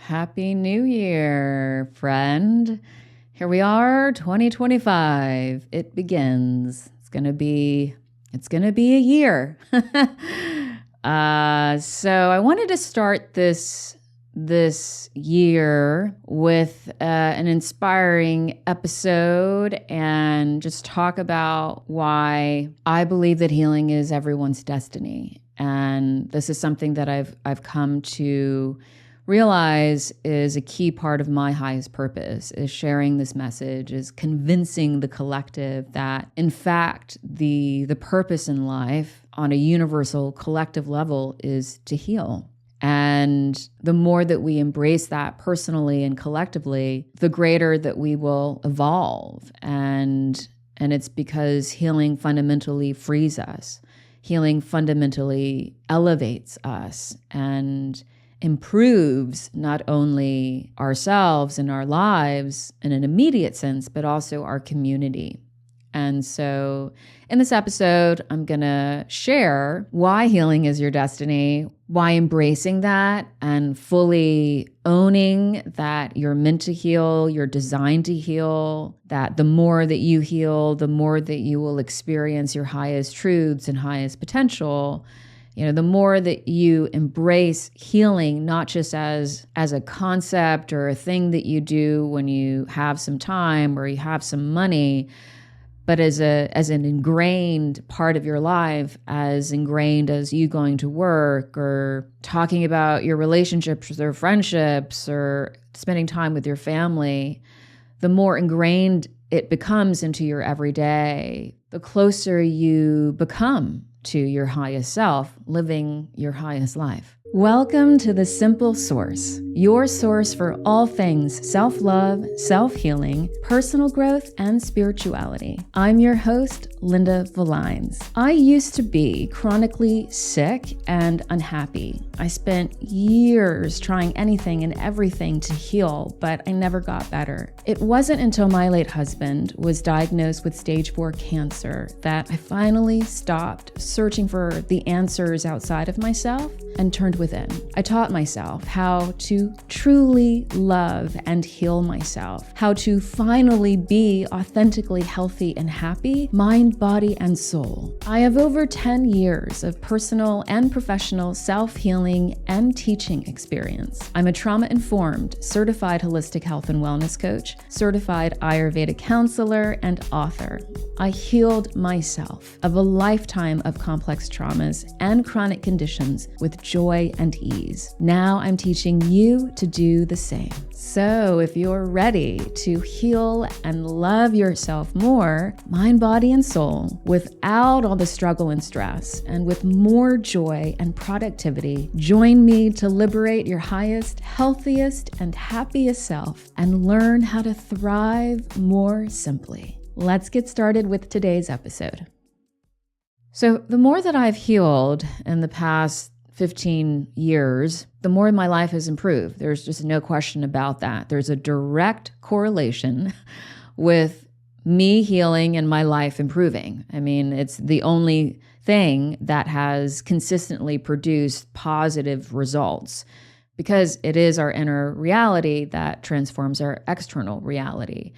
Happy New Year, friend. Here we are, 2025. It begins. It's gonna be a year. So I wanted to start this year with an inspiring episode and just talk about why I believe that healing is everyone's destiny. And this is something that I've come to realize is a key part of my highest purpose, is sharing this message, is convincing the collective that, in fact, the purpose in life on a universal collective level is to heal. And the more that we embrace that personally and collectively, the greater that we will evolve. And it's because healing fundamentally frees us. Healing fundamentally elevates us and improves not only ourselves and our lives in an immediate sense, but also our community. And so in this episode, I'm going to share why healing is your destiny, why embracing that and fully owning that you're meant to heal, you're designed to heal, that the more that you heal, the more that you will experience your highest truths and highest potential. You know, the more that you embrace healing, not just as a concept or a thing that you do when you have some time or you have some money, but as an ingrained part of your life, as ingrained as you going to work or talking about your relationships or friendships or spending time with your family, the more ingrained it becomes into your everyday, the closer you become to your highest self, living your highest life. Welcome to The Simple Source, your source for all things self-love, self-healing, personal growth, and spirituality. I'm your host, Linda Valines. I used to be chronically sick and unhappy. I spent years trying anything and everything to heal, but I never got better. It wasn't until my late husband was diagnosed with stage 4 cancer that I finally stopped searching for the answers outside of myself and turned within. I taught myself how to truly love and heal myself, how to finally be authentically healthy and happy, mind, body, and soul. I have over 10 years of personal and professional self-healing and teaching experience. I'm a trauma-informed, certified holistic health and wellness coach, certified Ayurvedic counselor, and author. I healed myself of a lifetime of complex traumas and chronic conditions with joy and ease. Now I'm teaching you to do the same. So if you're ready to heal and love yourself more, mind, body, and soul, without all the struggle and stress, and with more joy and productivity, join me to liberate your highest, healthiest, and happiest self and learn how to thrive more simply. Let's get started with today's episode. So the more that I've healed in the past 15 years, the more my life has improved. There's just no question about that. There's a direct correlation with me healing and my life improving. I mean, it's the only thing that has consistently produced positive results because it is our inner reality that transforms our external reality.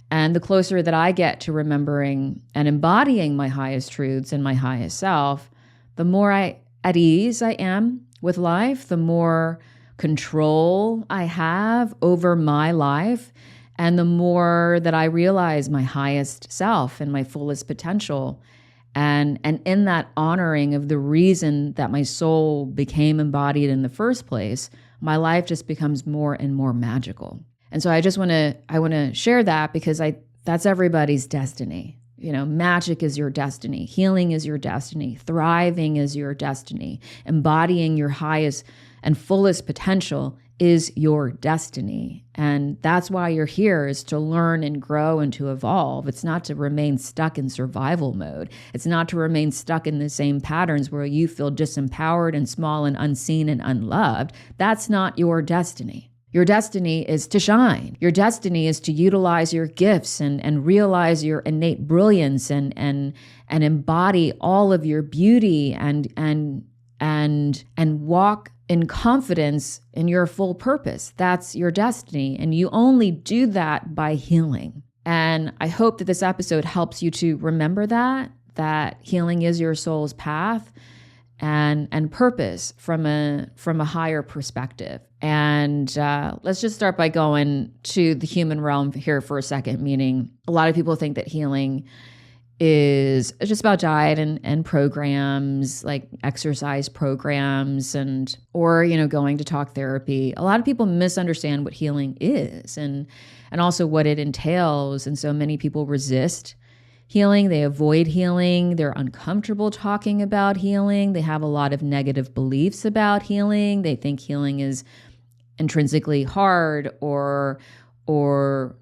And the closer that I get to remembering and embodying my highest truths and my highest self, the more at ease I am with life, the more control I have over my life, and the more that I realize my highest self and my fullest potential. And in that honoring of the reason that my soul became embodied in the first place, my life just becomes more and more magical. And so I want to share that because that's everybody's destiny. You know, magic is your destiny. Healing is your destiny. Thriving is your destiny. Embodying your highest and fullest potential is your destiny. And that's why you're here, is to learn and grow and to evolve. It's not to remain stuck in survival mode. It's not to remain stuck in the same patterns where you feel disempowered and small and unseen and unloved. That's not your destiny. Your destiny is to shine. Your destiny is to utilize your gifts and realize your innate brilliance and embody all of your beauty and walk in confidence in your full purpose. That's your destiny. And you only do that by healing. And I hope that this episode helps you to remember that healing is your soul's path and purpose from a higher perspective. And let's just start by going to the human realm here for a second, meaning a lot of people think that healing is just about diet and programs, like exercise programs or going to talk therapy. A lot of people misunderstand what healing is and also what it entails. And so many people resist healing. They avoid healing. They're uncomfortable talking about healing. They have a lot of negative beliefs about healing. They think healing is intrinsically hard or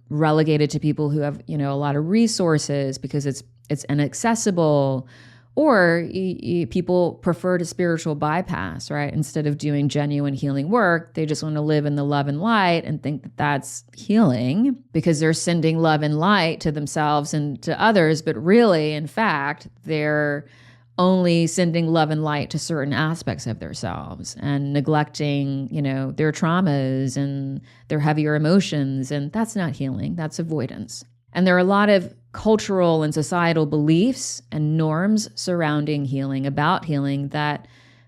relegated to people who have, a lot of resources because it's inaccessible, or people prefer to spiritual bypass, right? Instead of doing genuine healing work, they just want to live in the love and light and think that that's healing because they're sending love and light to themselves and to others. But really, in fact, they're only sending love and light to certain aspects of themselves and neglecting, their traumas and their heavier emotions. And that's not healing, that's avoidance. And there are a lot of cultural and societal beliefs and norms surrounding healing, about healing, that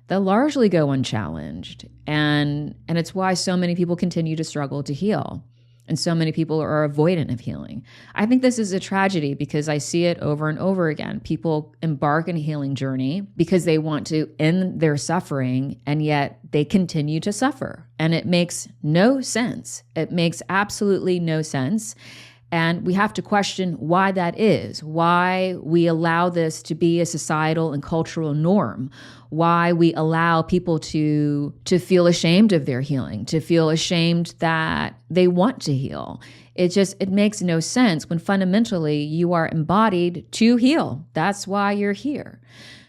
largely go unchallenged. And it's why so many people continue to struggle to heal. And so many people are avoidant of healing. I think this is a tragedy because I see it over and over again. People embark on a healing journey because they want to end their suffering, and yet they continue to suffer. And it makes no sense. It makes absolutely no sense. And we have to question why that is, why we allow this to be a societal and cultural norm, why we allow people to feel ashamed of their healing, to feel ashamed that they want to heal. It makes no sense when fundamentally you are embodied to heal. That's why you're here.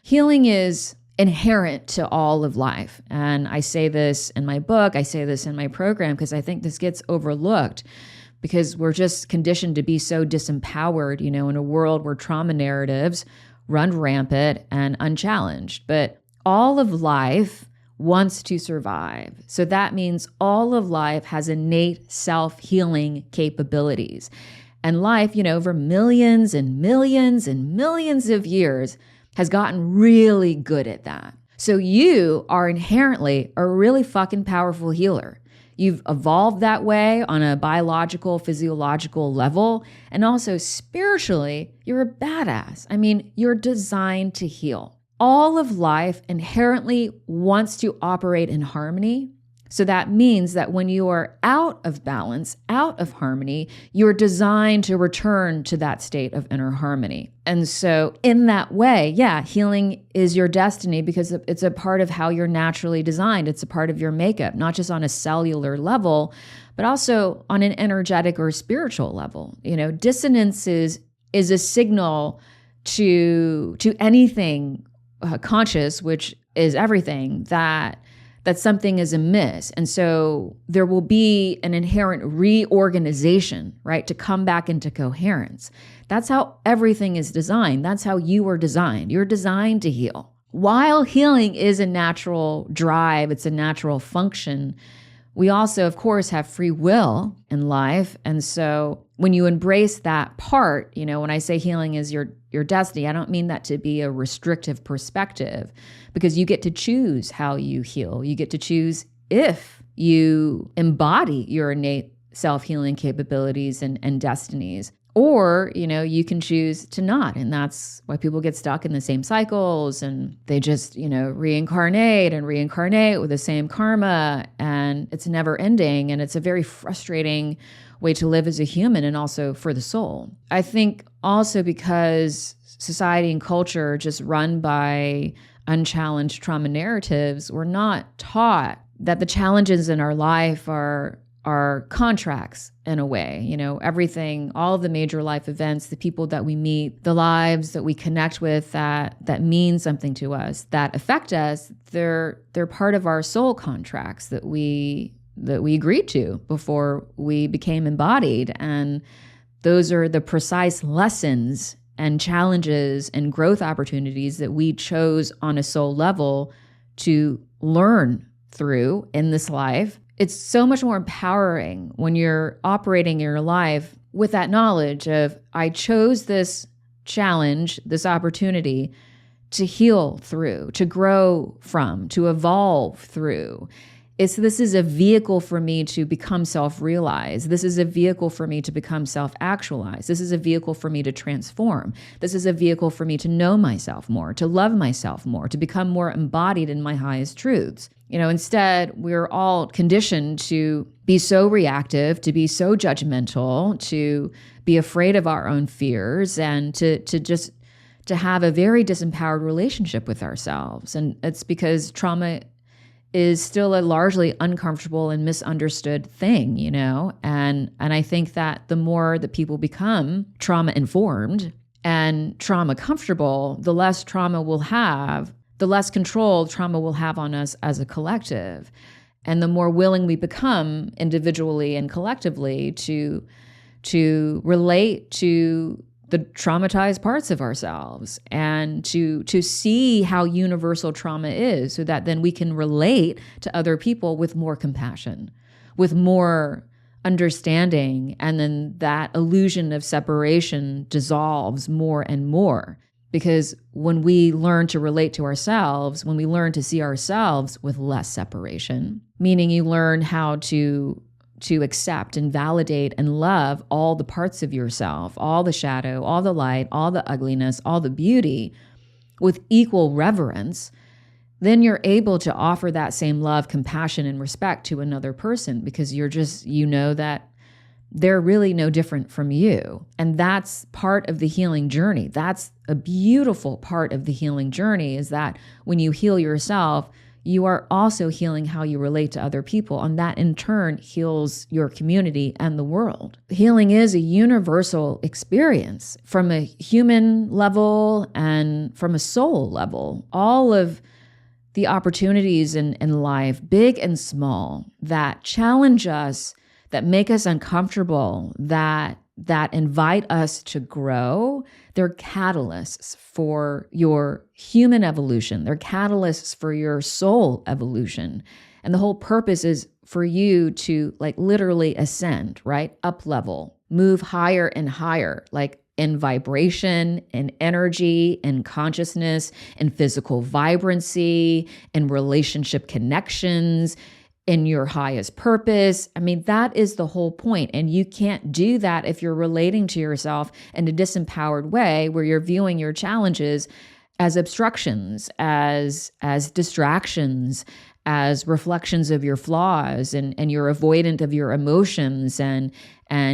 Healing is inherent to all of life. And I say this in my book, I say this in my program, because I think this gets overlooked. Because we're just conditioned to be so disempowered, in a world where trauma narratives run rampant and unchallenged. But all of life wants to survive. So that means all of life has innate self-healing capabilities. And life, over millions and millions and millions of years has gotten really good at that. So you are inherently a really fucking powerful healer. You've evolved that way on a biological, physiological level. And also spiritually, you're a badass. I mean, you're designed to heal. All of life inherently wants to operate in harmony. So that means that when you are out of balance, out of harmony, you're designed to return to that state of inner harmony. And so in that way, healing is your destiny because it's a part of how you're naturally designed. It's a part of your makeup, not just on a cellular level, but also on an energetic or spiritual level. Dissonance is a signal to anything conscious, which is everything, that something is amiss. And so there will be an inherent reorganization, right, to come back into coherence. That's how everything is designed. That's how you were designed. You're designed to heal. While healing is a natural drive, it's a natural function, we also, of course, have free will in life. And so when you embrace that part, when I say healing is your destiny, I don't mean that to be a restrictive perspective, because you get to choose how you heal. You get to choose if you embody your innate self-healing capabilities and destinies. Or, you can choose to not. And that's why people get stuck in the same cycles and they just, reincarnate with the same karma. And it's never ending. And it's a very frustrating way to live as a human and also for the soul. I think also because society and culture are just run by unchallenged trauma narratives, we're not taught that the challenges in our life are contracts in a way. Everything, all of the major life events, the people that we meet, the lives that we connect with that mean something to us, that affect us, they're part of our soul contracts that we agreed to before we became embodied. And those are the precise lessons and challenges and growth opportunities that we chose on a soul level to learn through in this life. It's so much more empowering when you're operating your life with that knowledge of, I chose this challenge, this opportunity to heal through, to grow from, to evolve through. This is a vehicle for me to become self-realized. This is a vehicle for me to become self-actualized. This is a vehicle for me to transform. This is a vehicle for me to know myself more, to love myself more, to become more embodied in my highest truths. Instead, we're all conditioned to be so reactive, to be so judgmental, to be afraid of our own fears, and to have a very disempowered relationship with ourselves. And it's because trauma is still a largely uncomfortable and misunderstood thing, And I think that the more that people become trauma informed and trauma comfortable, the less trauma we'll have, the less control trauma will have on us as a collective. And the more willing we become individually and collectively to relate to the traumatized parts of ourselves and to see how universal trauma is, so that then we can relate to other people with more compassion, with more understanding, and then that illusion of separation dissolves more and more. Because when we learn to relate to ourselves, when we learn to see ourselves with less separation, meaning you learn how to accept and validate and love all the parts of yourself, all the shadow, all the light, all the ugliness, all the beauty with equal reverence, then you're able to offer that same love, compassion, and respect to another person, because you know that they're really no different from you. And that's part of the healing journey. That's a beautiful part of the healing journey, is that when you heal yourself, you are also healing how you relate to other people, and that in turn heals your community and the world. Healing is a universal experience from a human level and from a soul level. All of the opportunities in life, big and small, that challenge us, that make us uncomfortable, that invite us to grow, they're catalysts for your human evolution. They're catalysts for your soul evolution. And the whole purpose is for you to literally ascend, right? Up level, move higher and higher, in vibration, in energy, in consciousness, in physical vibrancy, in relationship connections, in your highest purpose. I mean, that is the whole point. And you can't do that if you're relating to yourself in a disempowered way, where you're viewing your challenges as obstructions, as distractions, as reflections of your flaws, and you're avoidant of your emotions, and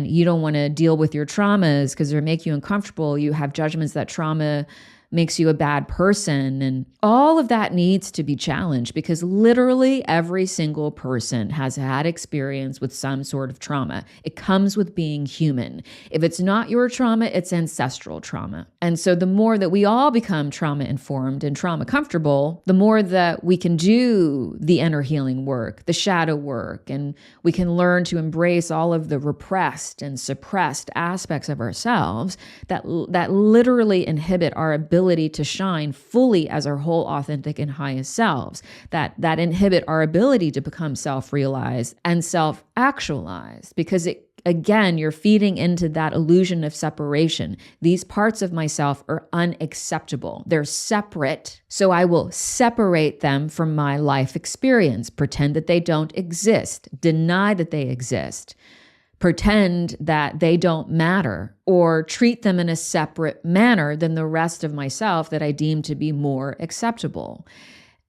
you don't want to deal with your traumas because they make you uncomfortable. You have judgments that trauma makes you a bad person. And all of that needs to be challenged, because literally every single person has had experience with some sort of trauma. It comes with being human. If it's not your trauma, it's ancestral trauma. And so the more that we all become trauma informed and trauma comfortable, the more that we can do the inner healing work, the shadow work, and we can learn to embrace all of the repressed and suppressed aspects of ourselves that literally inhibit our ability to shine fully as our whole, authentic, and highest selves, that inhibit our ability to become self-realized and self-actualized, because again, you're feeding into that illusion of separation. These parts of myself are unacceptable. They're separate, so I will separate them from my life experience, pretend that they don't exist, deny that they exist, pretend that they don't matter, or treat them in a separate manner than the rest of myself that I deem to be more acceptable.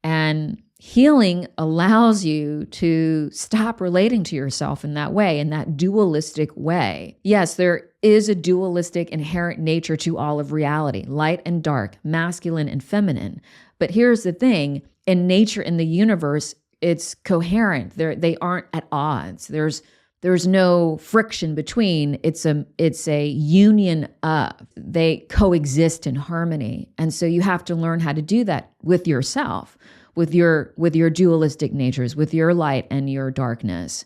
And healing allows you to stop relating to yourself in that way, in that dualistic way. Yes, there is a dualistic inherent nature to all of reality, light and dark, masculine and feminine. But here's the thing, in nature, in the universe, it's coherent. They aren't at odds. There's no friction between. It's a union of. They coexist in harmony. And so you have to learn how to do that with yourself, with your dualistic natures, with your light and your darkness,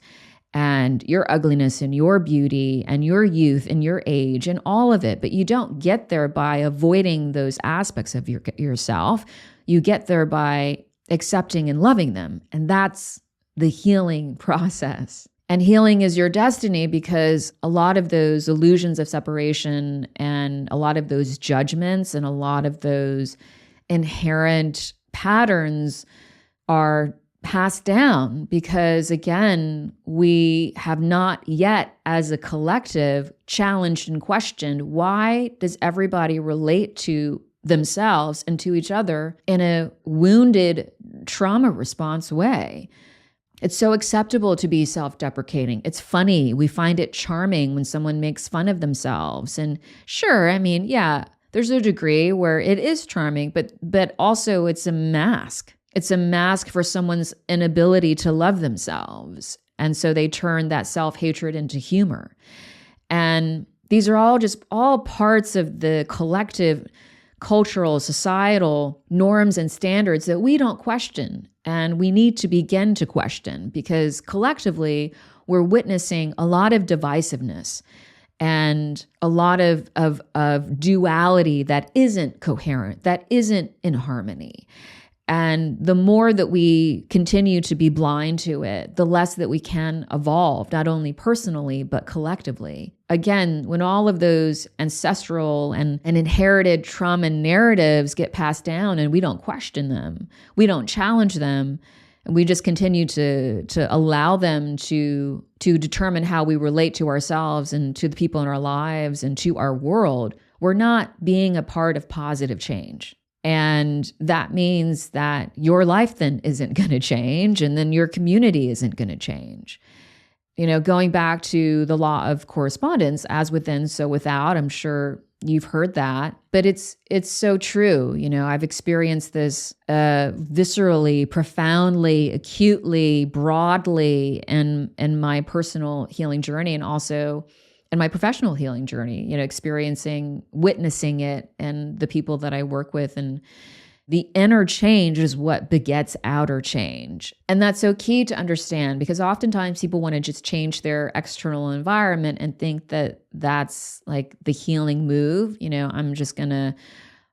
and your ugliness and your beauty and your youth and your age and all of it. But you don't get there by avoiding those aspects of yourself. You get there by accepting and loving them. And that's the healing process. And healing is your destiny because a lot of those illusions of separation and a lot of those judgments and a lot of those inherent patterns are passed down because, again, we have not yet, as a collective, challenged and questioned why does everybody relate to themselves and to each other in a wounded trauma response way. It's so acceptable to be self-deprecating. It's funny. We find it charming when someone makes fun of themselves. And sure, I mean, yeah, there's a degree where it is charming, but also it's a mask. It's a mask for someone's inability to love themselves. And so they turn that self-hatred into humor. And these are all parts of the collective cultural, societal norms and standards that we don't question. And we need to begin to question because collectively we're witnessing a lot of divisiveness and a lot of duality that isn't coherent, that isn't in harmony. And the more that we continue to be blind to it, the less that we can evolve, not only personally, but collectively. Again, when all of those ancestral and inherited trauma narratives get passed down and we don't question them, we don't challenge them, and we just continue to allow them to determine how we relate to ourselves and to the people in our lives and to our world, we're not being a part of positive change. And that means that your life then isn't going to change, and then your community isn't going to change. You know, going back to the law of correspondence, as within, so without, I'm sure you've heard that, but it's so true. You know, I've experienced this viscerally, profoundly, acutely, broadly in my personal healing journey, and also in my professional healing journey, you know, witnessing it and the people that I work with. And the inner change is what begets outer change. And that's so key to understand because oftentimes people want to just change their external environment and think that that's like the healing move. You know, I'm just going to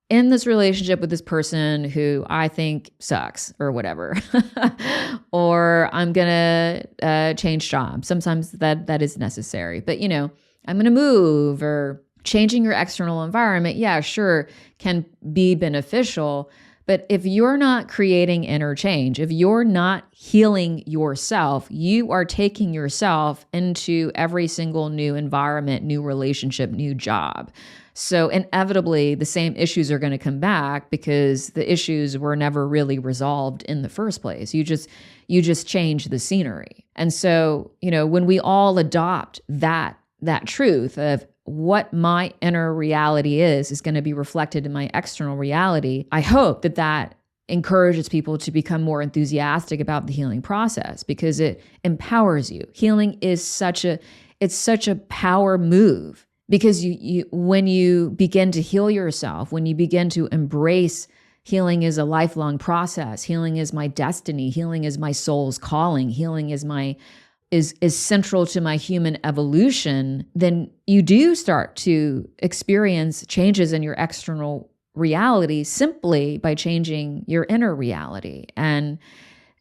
end this relationship with this person who I think sucks or whatever, or I'm going to change jobs. Sometimes that is necessary, but you know, I'm going to move, or changing your external environment, yeah, sure, can be beneficial. But if you're not creating inner change, if you're not healing yourself, you are taking yourself into every single new environment, new relationship, new job. So inevitably, the same issues are going to come back because the issues were never really resolved in the first place. You just change the scenery. And so, you know, when we all adopt that truth of what my inner reality is going to be reflected in my external reality, I hope that encourages people to become more enthusiastic about the healing process because it empowers you. Healing is such a power move because when you begin to heal yourself, when you begin to embrace healing is a lifelong process, healing is my destiny, healing is my soul's calling, healing is central to my human evolution, then you do start to experience changes in your external reality simply by changing your inner reality. And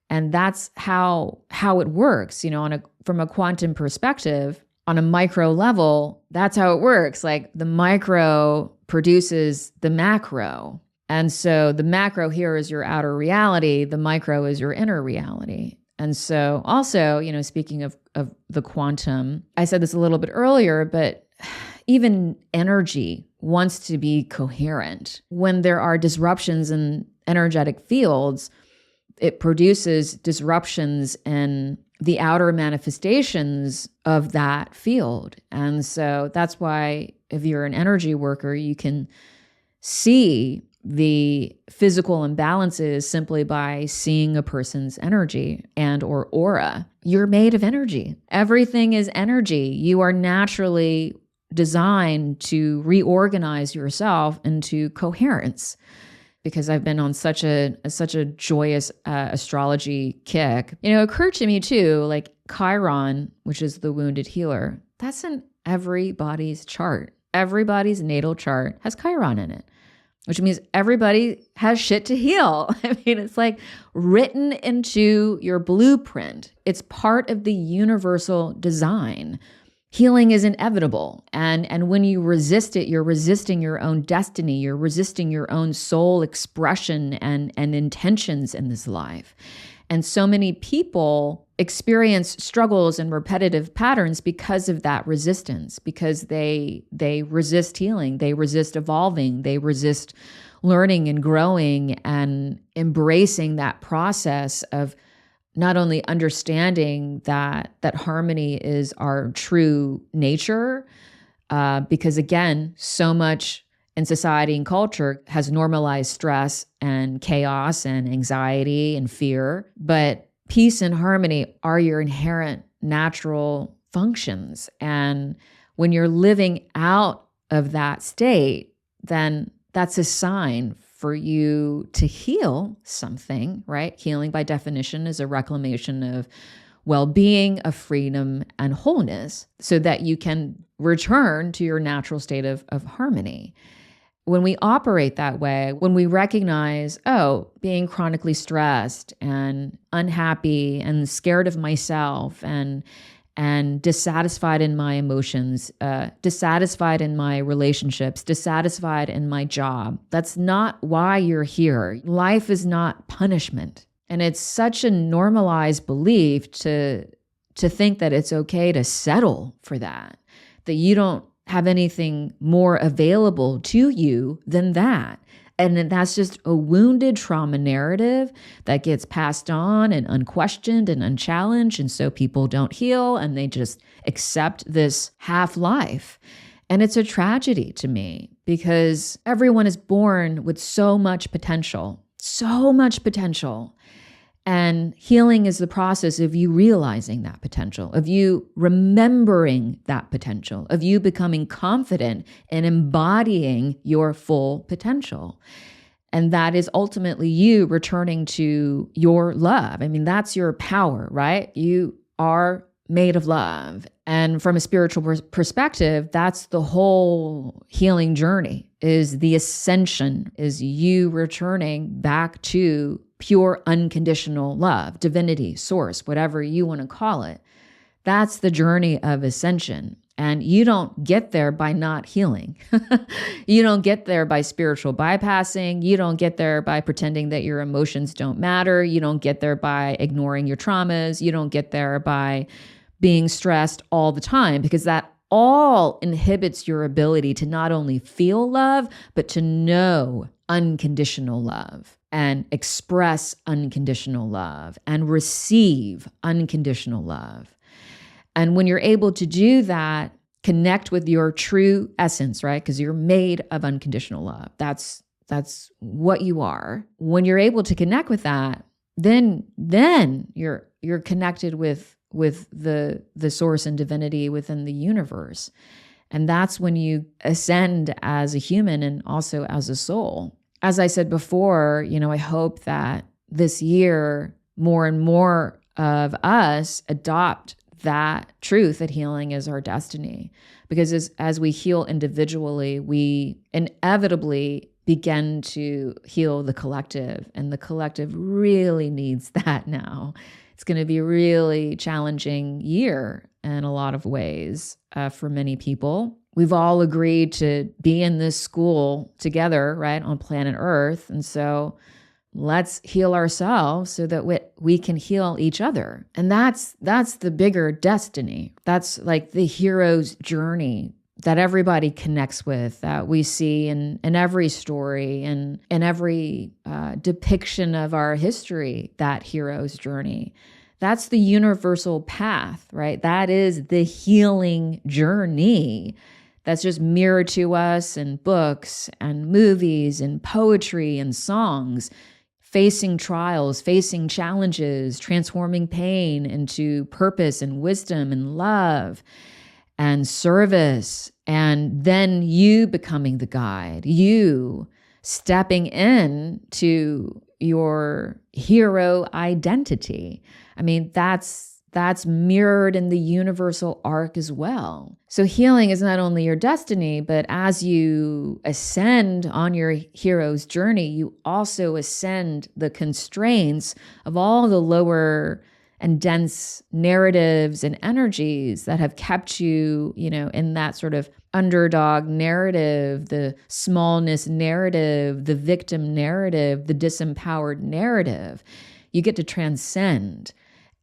that's how it works, you know, from a quantum perspective, on a micro level, that's how it works. Like the micro produces the macro. And so the macro here is your outer reality, the micro is your inner reality. And so also, you know, speaking of the quantum, I said this a little bit earlier, but even energy wants to be coherent. When there are disruptions in energetic fields, it produces disruptions in the outer manifestations of that field. And so that's why if you're an energy worker, you can see the physical imbalances simply by seeing a person's energy and or aura. You're made of energy. Everything is energy. You are naturally designed to reorganize yourself into coherence. Because I've been on such a joyous astrology kick, you know, it occurred to me too, like Chiron, which is the wounded healer, that's in everybody's chart. Everybody's natal chart has Chiron in it. which means everybody has shit to heal. I mean, it's like written into your blueprint. It's part of the universal design. Healing is inevitable. And when you resist it, you're resisting your own destiny. You're resisting your own soul expression and intentions in this life. And so many people experience struggles and repetitive patterns because of that resistance, because they resist healing, they resist evolving, they resist learning and growing and embracing that process of not only understanding that harmony is our true nature, because again, so much in society and culture has normalized stress and chaos and anxiety and fear, but peace and harmony are your inherent natural functions. And when you're living out of that state, then that's a sign for you to heal something, right? Healing by definition is a reclamation of well-being, of freedom, and wholeness so that you can return to your natural state of harmony. When we operate that way, when we recognize, oh, being chronically stressed and unhappy and scared of myself and dissatisfied in my emotions, dissatisfied in my relationships, dissatisfied in my job, that's not why you're here. Life is not punishment. And it's such a normalized belief to think that it's okay to settle for that you don't have anything more available to you than that. And that's just a wounded trauma narrative that gets passed on and unquestioned and unchallenged. And so people don't heal and they just accept this half-life. And it's a tragedy to me because everyone is born with so much potential. And healing is the process of you realizing that potential, of you remembering that potential, of you becoming confident and embodying your full potential. And that is ultimately you returning to your love. I mean, that's your power, right? You are made of love. And from a spiritual perspective, that's the whole healing journey, is the ascension, is you returning back to pure unconditional love, divinity, source, whatever you want to call it. That's the journey of ascension. And you don't get there by not healing. You don't get there by spiritual bypassing. You don't get there by pretending that your emotions don't matter. You don't get there by ignoring your traumas. You don't get there by being stressed all the time, because that all inhibits your ability to not only feel love, but to know unconditional love and express unconditional love and receive unconditional love. And when you're able to do that, connect with your true essence, right? Because you're made of unconditional love. That's what you are. When you're able to connect with that, then you're connected with the source and divinity within the universe. And that's when you ascend as a human and also as a soul. As I said before, I hope that this year, more and more of us adopt that truth that healing is our destiny. Because as we heal individually, we inevitably begin to heal the collective. And the collective really needs that now. It's going to be a really challenging year in a lot of ways for many people. We've all agreed to be in this school together, right, on planet Earth. And so let's heal ourselves so that we can heal each other. And that's the bigger destiny. That's like the hero's journey that everybody connects with, that we see in every story and in every depiction of our history, that hero's journey. That's the universal path, right? That is the healing journey that's just mirrored to us in books and movies and poetry and songs, facing trials, facing challenges, transforming pain into purpose and wisdom and love and service, and then you becoming the guide, you stepping in to your hero identity. I mean, that's that's mirrored in the universal arc as well. So healing is not only your destiny, but as you ascend on your hero's journey, you also ascend the constraints of all the lower and dense narratives and energies that have kept you, in that sort of underdog narrative, the smallness narrative, the victim narrative, the disempowered narrative. You get to transcend.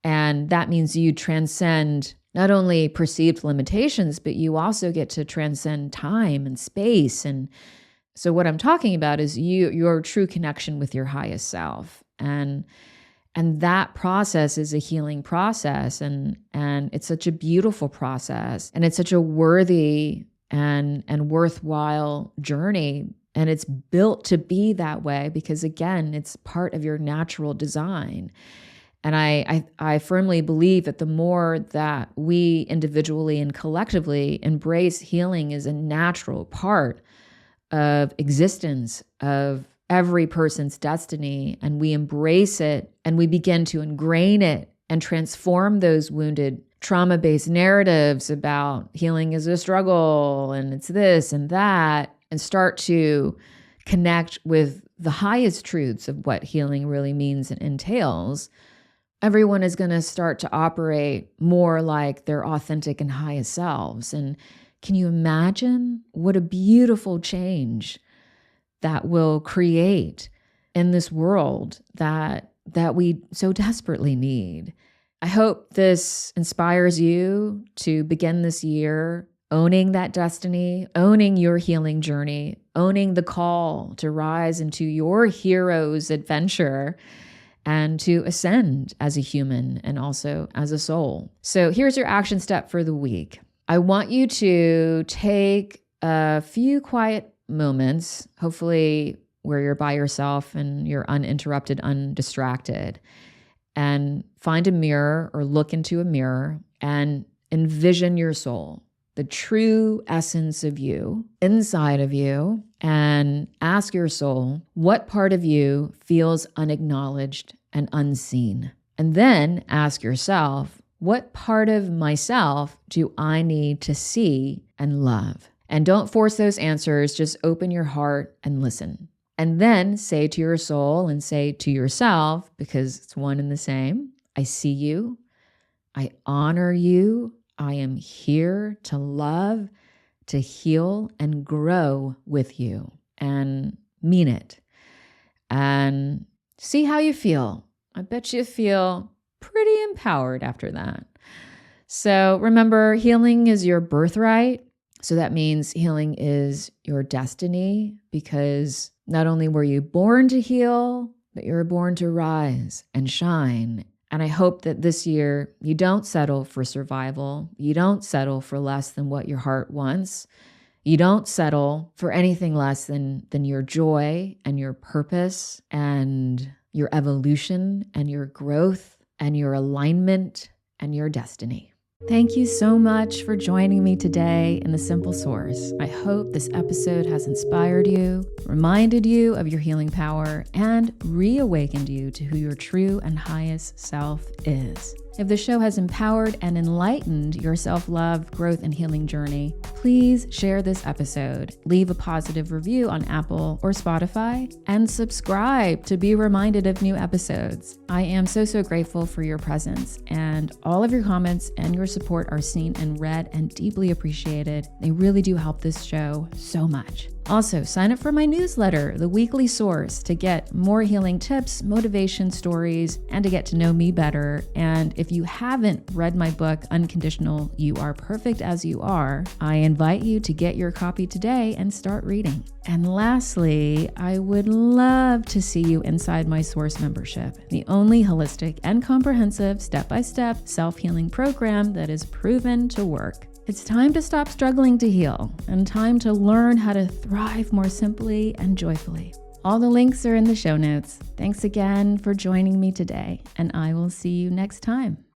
And that means you transcend not only perceived limitations, but you also get to transcend time and space. And so what I'm talking about is your true connection with your highest self. And that process is a healing process. And it's such a beautiful process. And it's such a worthy and worthwhile journey. And it's built to be that way because, again, it's part of your natural design. And I firmly believe that the more that we individually and collectively embrace healing as a natural part of existence, of every person's destiny, and we embrace it and we begin to ingrain it and transform those wounded trauma-based narratives about healing is a struggle and it's this and that, and start to connect with the highest truths of what healing really means and entails, everyone is going to start to operate more like their authentic and highest selves. And can you imagine what a beautiful change that will create in this world that we so desperately need? I hope this inspires you to begin this year owning that destiny, owning your healing journey, owning the call to rise into your hero's adventure and to ascend as a human and also as a soul. So here's your action step for the week. I want you to take a few quiet moments, hopefully where you're by yourself and you're uninterrupted, undistracted, and find a mirror or look into a mirror and envision your soul, the true essence of you inside of you, and ask your soul, what part of you feels unacknowledged and unseen? And then ask yourself, what part of myself do I need to see and love? And don't force those answers, just open your heart and listen. And then say to your soul and say to yourself, because it's one and the same, I see you, I honor you, I am here to love, to heal, and grow with you. And mean it. And see how you feel. I bet you feel pretty empowered after that. So remember, healing is your birthright. So that means healing is your destiny, because not only were you born to heal, but you were born to rise and shine. And I hope that this year you don't settle for survival. You don't settle for less than what your heart wants. You don't settle for anything less than your joy and your purpose and your evolution and your growth and your alignment and your destiny. Thank you so much for joining me today in The Simple Source. I hope this episode has inspired you, reminded you of your healing power, and reawakened you to who your true and highest self is. If the show has empowered and enlightened your self-love, growth, and healing journey, please share this episode, leave a positive review on Apple or Spotify, and subscribe to be reminded of new episodes. I am so grateful for your presence, and all of your comments and your support are seen and read and deeply appreciated. They really do help this show so much. Also, sign up for my newsletter, The Weekly Source, to get more healing tips, motivation stories, and to get to know me better. And if you haven't read my book, Unconditional, You Are Perfect As You Are, I invite you to get your copy today and start reading. And lastly, I would love to see you inside my Source membership, the only holistic and comprehensive step-by-step self-healing program that is proven to work. It's time to stop struggling to heal and time to learn how to thrive more simply and joyfully. All the links are in the show notes. Thanks again for joining me today, and I will see you next time.